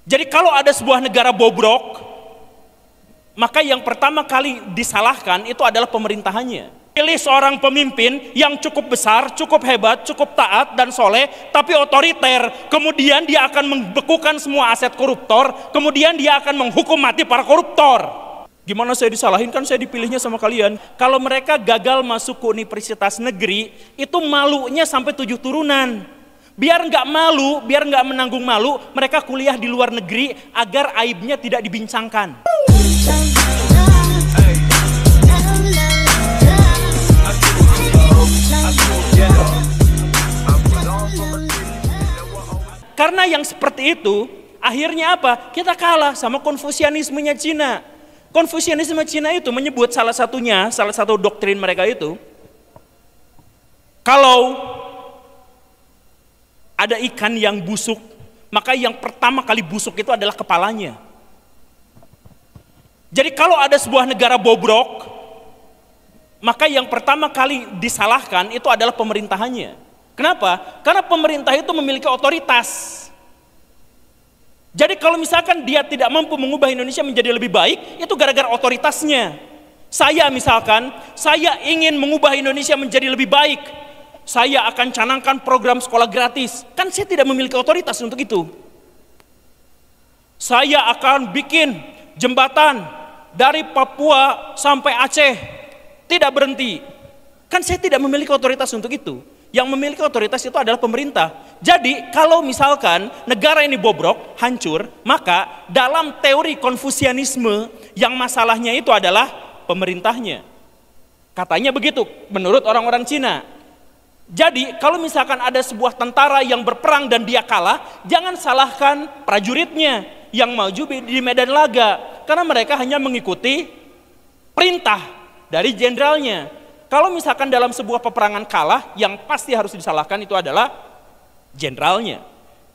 Jadi kalau ada sebuah negara bobrok, maka yang pertama kali disalahkan itu adalah pemerintahannya. Pilih seorang pemimpin yang cukup besar, cukup hebat, cukup taat dan soleh, tapi otoriter. Kemudian dia akan membekukan semua aset koruptor, kemudian dia akan menghukum mati para koruptor. Gimana saya disalahin? Kan saya dipilihnya sama kalian. Kalau mereka gagal masuk ke universitas negeri, itu malunya sampai 7 turunan. Biar nggak malu, biar nggak menanggung malu, mereka kuliah di luar negeri agar aibnya tidak dibincangkan. Karena yang seperti itu, akhirnya apa? Kita kalah sama konfusianismenya Cina. Konfusianisme Cina itu menyebut salah satu doktrin mereka itu, kalau ada ikan yang busuk, maka yang pertama kali busuk itu adalah kepalanya. Jadi kalau ada sebuah negara bobrok, maka yang pertama kali disalahkan itu adalah pemerintahannya. Kenapa? Karena pemerintah itu memiliki otoritas. Jadi kalau misalkan dia tidak mampu mengubah Indonesia menjadi lebih baik, itu gara-gara otoritasnya. Saya misalkan, saya ingin mengubah Indonesia menjadi lebih baik. Saya akan canangkan program sekolah gratis. Kan saya tidak memiliki otoritas untuk itu. Saya akan bikin jembatan dari Papua sampai Aceh. Tidak berhenti. Kan saya tidak memiliki otoritas untuk itu. Yang memiliki otoritas itu adalah pemerintah. Jadi kalau misalkan negara ini bobrok, hancur, maka dalam teori konfusianisme yang masalahnya itu adalah pemerintahnya. Katanya begitu menurut orang-orang Cina. Jadi kalau misalkan ada sebuah tentara yang berperang dan dia kalah, jangan salahkan prajuritnya yang maju di medan laga. Karena mereka hanya mengikuti perintah dari jenderalnya. Kalau misalkan dalam sebuah peperangan kalah, yang pasti harus disalahkan itu adalah jenderalnya.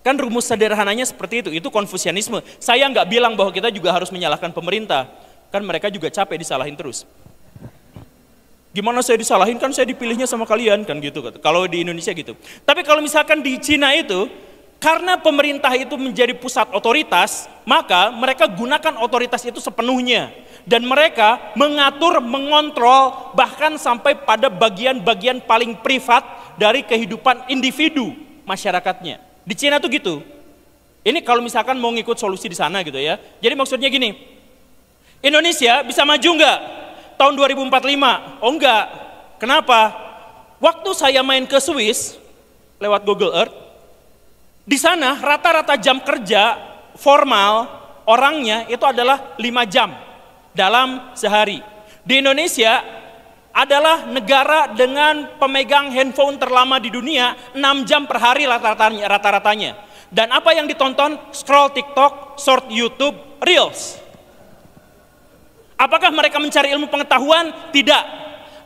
Kan rumus sederhananya seperti itu konfusianisme. Saya nggak bilang bahwa kita juga harus menyalahkan pemerintah. Kan mereka juga capek disalahin terus. Gimana saya disalahin? Kan saya dipilihnya sama kalian, kan gitu. Kalau di Indonesia gitu. Tapi kalau misalkan di Cina itu, karena pemerintah itu menjadi pusat otoritas, maka mereka gunakan otoritas itu sepenuhnya. Dan mereka mengatur, mengontrol, bahkan sampai pada bagian-bagian paling privat dari kehidupan individu masyarakatnya. Di Cina tuh gitu. Ini kalau misalkan mau ngikut solusi di sana gitu ya. Jadi maksudnya gini, Indonesia bisa maju nggak tahun 2045? Oh enggak. Kenapa? Waktu saya main ke Swiss lewat Google Earth, di sana rata-rata jam kerja formal orangnya itu adalah 5 jam dalam sehari. Di Indonesia adalah negara dengan pemegang handphone terlama di dunia, 6 jam per hari rata-ratanya. Dan apa yang ditonton? Scroll TikTok, short YouTube, Reels. Apakah mereka mencari ilmu pengetahuan? Tidak.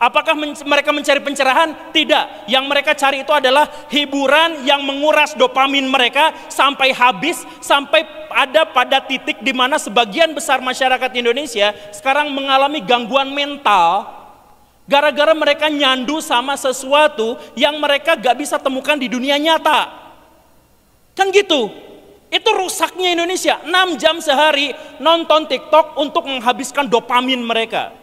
Apakah mereka mencari pencerahan? Tidak. Yang mereka cari itu adalah hiburan yang menguras dopamin mereka sampai habis, sampai ada pada titik di mana sebagian besar masyarakat Indonesia sekarang mengalami gangguan mental gara-gara mereka nyandu sama sesuatu yang mereka gak bisa temukan di dunia nyata. Kan gitu. Itu rusaknya Indonesia. 6 jam sehari nonton TikTok untuk menghabiskan dopamin mereka.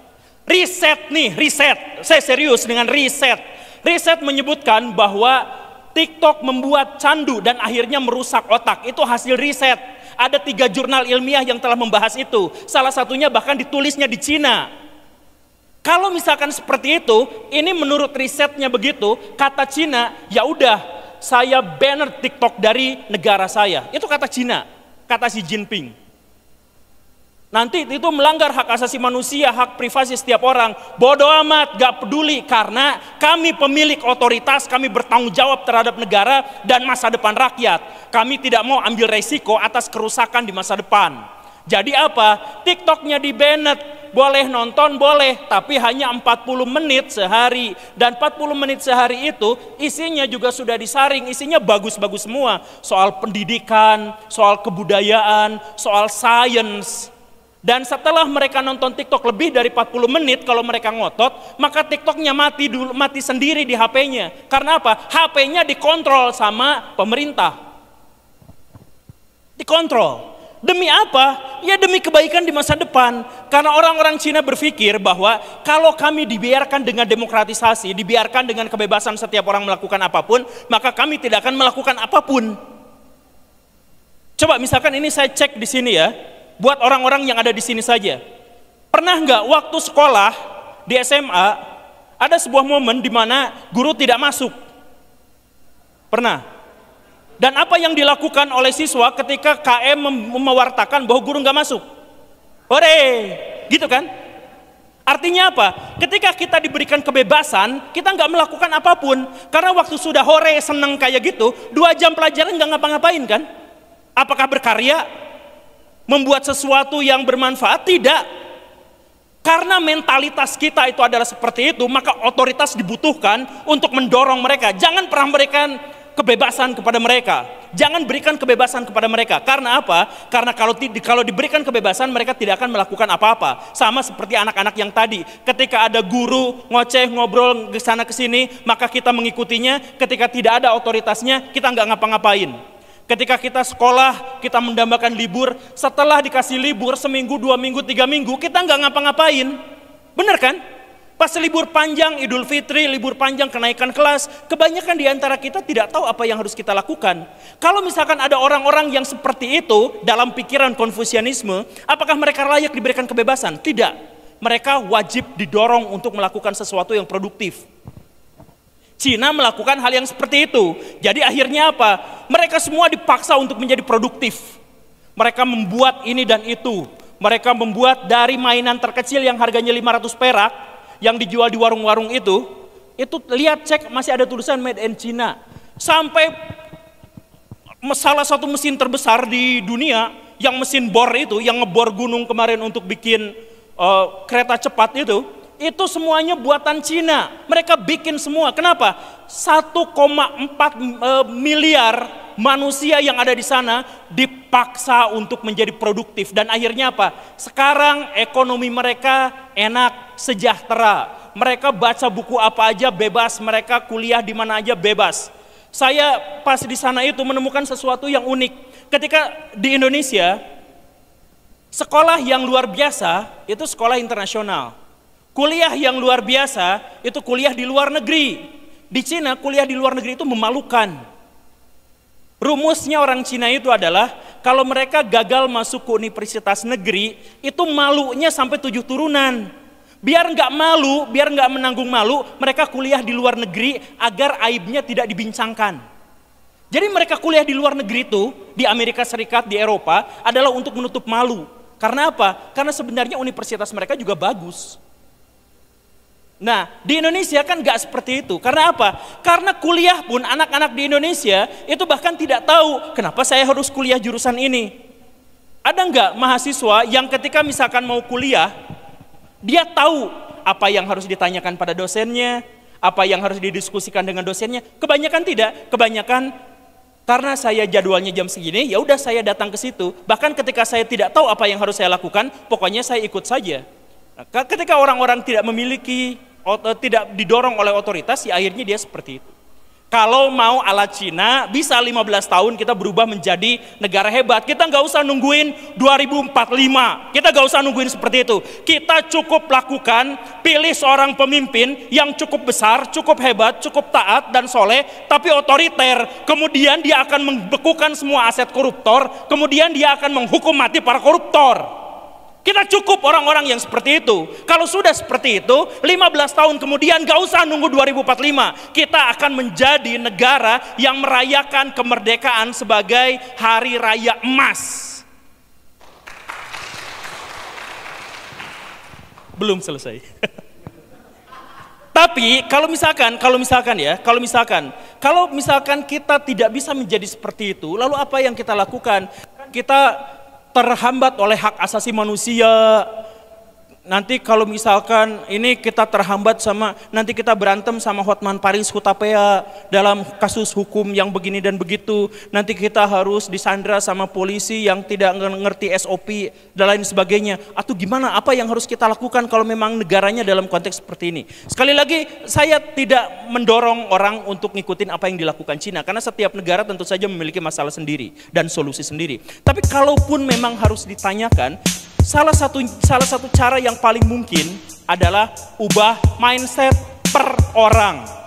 Riset nih, riset. Saya serius dengan riset. Riset menyebutkan bahwa TikTok membuat candu dan akhirnya merusak otak. Itu hasil riset. Ada 3 jurnal ilmiah yang telah membahas itu. Salah satunya bahkan ditulisnya di Cina. Kalau misalkan seperti itu, ini menurut risetnya begitu, kata Cina, ya udah, saya banner TikTok dari negara saya. Itu kata Cina, kata Xi Jinping. Nanti itu melanggar hak asasi manusia, hak privasi setiap orang. Bodoh amat, gak peduli, karena kami pemilik otoritas, kami bertanggung jawab terhadap negara dan masa depan rakyat. Kami tidak mau ambil resiko atas kerusakan di masa depan. Jadi apa? TikToknya di banned, boleh nonton boleh, tapi hanya 40 menit sehari. Dan 40 menit sehari itu isinya juga sudah disaring, isinya bagus-bagus semua. Soal pendidikan, soal kebudayaan, soal sains. Dan setelah mereka nonton TikTok lebih dari 40 menit, kalau mereka ngotot, maka TikToknya mati sendiri di HP-nya. Karena apa? HP-nya dikontrol sama pemerintah. Dikontrol. Demi apa? Ya demi kebaikan di masa depan. Karena orang-orang Cina berpikir bahwa kalau kami dibiarkan dengan demokratisasi, dibiarkan dengan kebebasan setiap orang melakukan apapun, maka kami tidak akan melakukan apapun. Coba misalkan ini saya cek di sini ya, buat orang-orang yang ada di sini saja. Pernah nggak waktu sekolah di SMA ada sebuah momen di mana guru tidak masuk? Pernah? Dan apa yang dilakukan oleh siswa ketika KM mewartakan bahwa guru nggak masuk? Hore, gitu kan? Artinya apa? Ketika kita diberikan kebebasan, kita nggak melakukan apapun. Karena waktu sudah hore seneng kayak gitu, 2 jam pelajaran nggak ngapa-ngapain kan? Apakah berkarya? Membuat sesuatu yang bermanfaat? Tidak. Karena mentalitas kita itu adalah seperti itu, maka otoritas dibutuhkan untuk mendorong mereka. Jangan pernah berikan kebebasan kepada mereka. Jangan berikan kebebasan kepada mereka. Karena apa? Karena kalau diberikan kebebasan, mereka tidak akan melakukan apa-apa. Sama seperti anak-anak yang tadi. Ketika ada guru ngoceh, ngobrol ke sana ke sini, maka kita mengikutinya. Ketika tidak ada otoritasnya, kita nggak ngapa-ngapain. Ketika kita sekolah, kita mendambakan libur. Setelah dikasih libur seminggu, 2 minggu, 3 minggu, kita nggak ngapa-ngapain. Bener kan? Pas libur panjang, Idul Fitri, libur panjang, kenaikan kelas, kebanyakan di antara kita tidak tahu apa yang harus kita lakukan. Kalau misalkan ada orang-orang yang seperti itu dalam pikiran Konfusianisme, apakah mereka layak diberikan kebebasan? Tidak. Mereka wajib didorong untuk melakukan sesuatu yang produktif. Cina melakukan hal yang seperti itu. Jadi akhirnya apa? Mereka semua dipaksa untuk menjadi produktif. Mereka membuat ini dan itu. Mereka membuat dari mainan terkecil yang harganya 500 perak, yang dijual di warung-warung itu lihat cek masih ada tulisan made in China. Sampai salah satu mesin terbesar di dunia, yang mesin bor itu, yang ngebor gunung kemarin untuk bikin kereta cepat itu semuanya buatan Cina. Mereka bikin semua. Kenapa? 1,4 miliar manusia yang ada di sana dipaksa untuk menjadi produktif. Dan akhirnya apa? Sekarang ekonomi mereka enak, sejahtera. Mereka baca buku apa aja bebas, mereka kuliah di mana aja bebas. Saya pas di sana itu menemukan sesuatu yang unik. Ketika di Indonesia, sekolah yang luar biasa itu sekolah internasional. Kuliah yang luar biasa itu kuliah di luar negeri. Di Cina kuliah di luar negeri itu memalukan. Rumusnya orang Cina itu adalah kalau mereka gagal masuk ke universitas negeri, itu malunya sampai 7 turunan. Biar nggak malu, biar nggak menanggung malu, mereka kuliah di luar negeri agar aibnya tidak dibincangkan. Jadi mereka kuliah di luar negeri itu, di Amerika Serikat, di Eropa, adalah untuk menutup malu. Karena apa? Karena sebenarnya universitas mereka juga bagus. Nah, di Indonesia kan nggak seperti itu. Karena apa? Karena kuliah pun anak-anak di Indonesia itu bahkan tidak tahu kenapa saya harus kuliah jurusan ini. Ada nggak mahasiswa yang ketika misalkan mau kuliah, dia tahu apa yang harus ditanyakan pada dosennya, apa yang harus didiskusikan dengan dosennya? Kebanyakan tidak. Kebanyakan karena saya jadwalnya jam segini, ya udah saya datang ke situ. Bahkan ketika saya tidak tahu apa yang harus saya lakukan, pokoknya saya ikut saja. Nah, ketika orang-orang tidak memiliki tidak didorong oleh otoritas, ya akhirnya dia seperti itu. Kalau mau ala Cina, bisa 15 tahun kita berubah menjadi negara hebat. Kita nggak usah nungguin 2045, kita nggak usah nungguin seperti itu. Kita cukup lakukan, pilih seorang pemimpin yang cukup besar, cukup hebat, cukup taat dan soleh, tapi otoriter. Kemudian dia akan membekukan semua aset koruptor, kemudian dia akan menghukum mati para koruptor. Kita cukup orang-orang yang seperti itu. Kalau sudah seperti itu, 15 tahun kemudian gak usah nunggu 2045. Kita akan menjadi negara yang merayakan kemerdekaan sebagai hari raya emas. Belum selesai. Tapi kalau misalkan kita tidak bisa menjadi seperti itu, lalu apa yang kita lakukan? Kita terhambat oleh hak asasi manusia, nanti kalau misalkan ini kita terhambat sama, nanti kita berantem sama Hotman Paris Hutapea dalam kasus hukum yang begini dan begitu, nanti kita harus disandra sama polisi yang tidak ngerti SOP dan lain sebagainya. Atau gimana, apa yang harus kita lakukan kalau memang negaranya dalam konteks seperti ini? Sekali lagi, saya tidak mendorong orang untuk ngikutin apa yang dilakukan Cina, karena setiap negara tentu saja memiliki masalah sendiri dan solusi sendiri. Tapi kalaupun memang harus ditanyakan, salah satu cara yang paling mungkin adalah ubah mindset per orang.